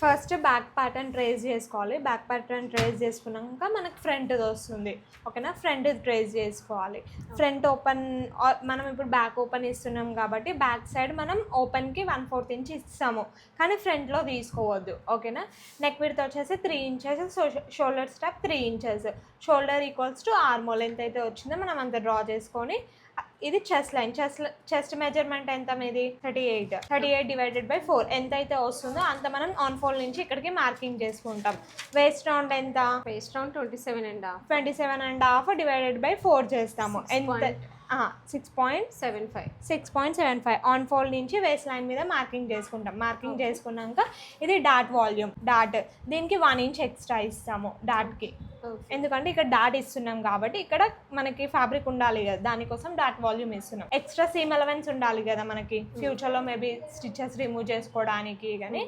First back pattern trace చేసుకోవాలి. Back pattern trace చేసుకున్నాక మనకు ఫ్రంట్ వస్తుంది. ఓకేనా, ఫ్రంట్ ట్రేస్ చేసుకోవాలి. ఫ్రంట్ ఓపెన్, మనం ఇప్పుడు బ్యాక్ ఓపెన్ ఇస్తున్నాం కాబట్టి బ్యాక్ సైడ్ మనం ఓపెన్కి 1/4 ఇంచ్ ఇస్తాము, కానీ ఫ్రంట్లో తీసుకోవద్దు. ఓకేనా, నెక్ విడ్త్ వచ్చేసి 3 inches, shoulder strap 3 inches, shoulder equals to armhole ఎంత అయితే వచ్చిందో మనం అంత డ్రా చేసుకొని, ఇది చెస్ట్ లైన్, చెస్ట్ మెజర్మెంట్ ఎంత మీది 38 డివైడెడ్ బై 4 ఎంత అయితే వస్తుందో అంత మనం ఆన్ ఫోల్డ్ నుంచి ఇక్కడికి మార్కింగ్ చేసుకుంటాం. వేస్ట్ రౌండ్ ఎంత, వేస్ట్ రౌండ్ 27.5, 27.5 డివైడెడ్ బై 4 చేస్తాము. ఎంత 6.75 ఆన్ ఫోల్డ్ నుంచి వేస్ట్ లైన్ మీద మార్కింగ్ చేసుకుంటాం. మార్కింగ్ చేసుకున్నాక ఇది డాట్ వాల్యూమ్, డాట్ దీనికి 1 ఇంచ్ ఎక్స్ట్రా ఇస్తాము డాట్కి, ఎందుకంటే ఇక్కడ డాట్ ఇస్తున్నాం కాబట్టి ఇక్కడ మనకి ఫ్యాబ్రిక్ ఉండాలి కదా, దానికోసం డాట్ వాల్యూమ్ ఇస్తున్నాం. ఎక్స్ట్రా సీమ్ అలవెన్స్ ఉండాలి కదా మనకి ఫ్యూచర్లో మేబీ స్టిచెస్ రిమూవ్ చేసుకోవడానికి, కానీ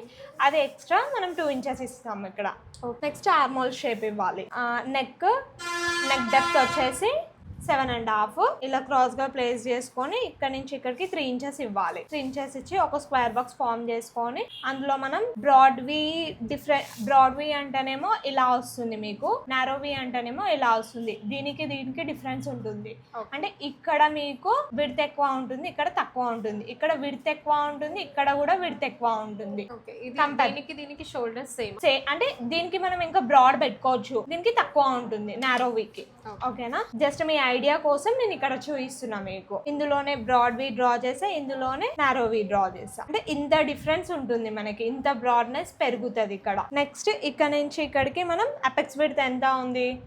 అది ఎక్స్ట్రా మనం 2 ఇంచెస్ ఇస్తాము ఇక్కడ. నెక్స్ట్ ఆర్మోల్ షేప్ ఇవ్వాలి. నెక్ డెప్త్ వచ్చేసి 7.5 ఇలా క్రాస్గా ప్లేస్ చేసుకొని ఇక్కడ నుంచి ఇక్కడికి 3 ఇంచెస్ ఇవ్వాలి. 3 ఇంచెస్ ఇచ్చి ఒక స్క్వేర్ బాక్స్ ఫామ్ చేసుకొని అందులో మనం బ్రాడ్ వి అంటేనేమో ఇలా వస్తుంది మీకు, నారో వి అంటేనేమో ఇలా వస్తుంది. దీనికి డిఫరెన్స్ ఉంటుంది. అంటే ఇక్కడ మీకు విడ్త్ ఎక్కువ ఉంటుంది, ఇక్కడ తక్కువ ఉంటుంది. ఇక్కడ విడ్త్ ఎక్కువ ఉంటుంది, ఇక్కడ కూడా విడ్త్ ఎక్కువ ఉంటుంది. దీనికి షోల్డర్ సేమ్, అంటే దీనికి మనం ఇంకా బ్రాడ్ పెట్టుకోవచ్చు, దీనికి తక్కువ ఉంటుంది నారో వీకి. ఓకేనా, జస్ట్ మీ ఐడియా కోసం నేను ఇక్కడ చూపిస్తున్నా మీకు. ఇందులోనే బ్రాడ్ వి డ్రా చేసా, ఇందులోనే నారో వి డ్రా చేసా. అంటే ఇంత డిఫరెన్స్ ఉంటుంది మనకి, ఇంత బ్రాడ్నెస్ పెరుగుతుంది ఇక్కడ. నెక్స్ట్ ఇక్కడ నుంచి ఇక్కడికి మనం అపెక్స్ విడ్త్ ఎంత ఉంది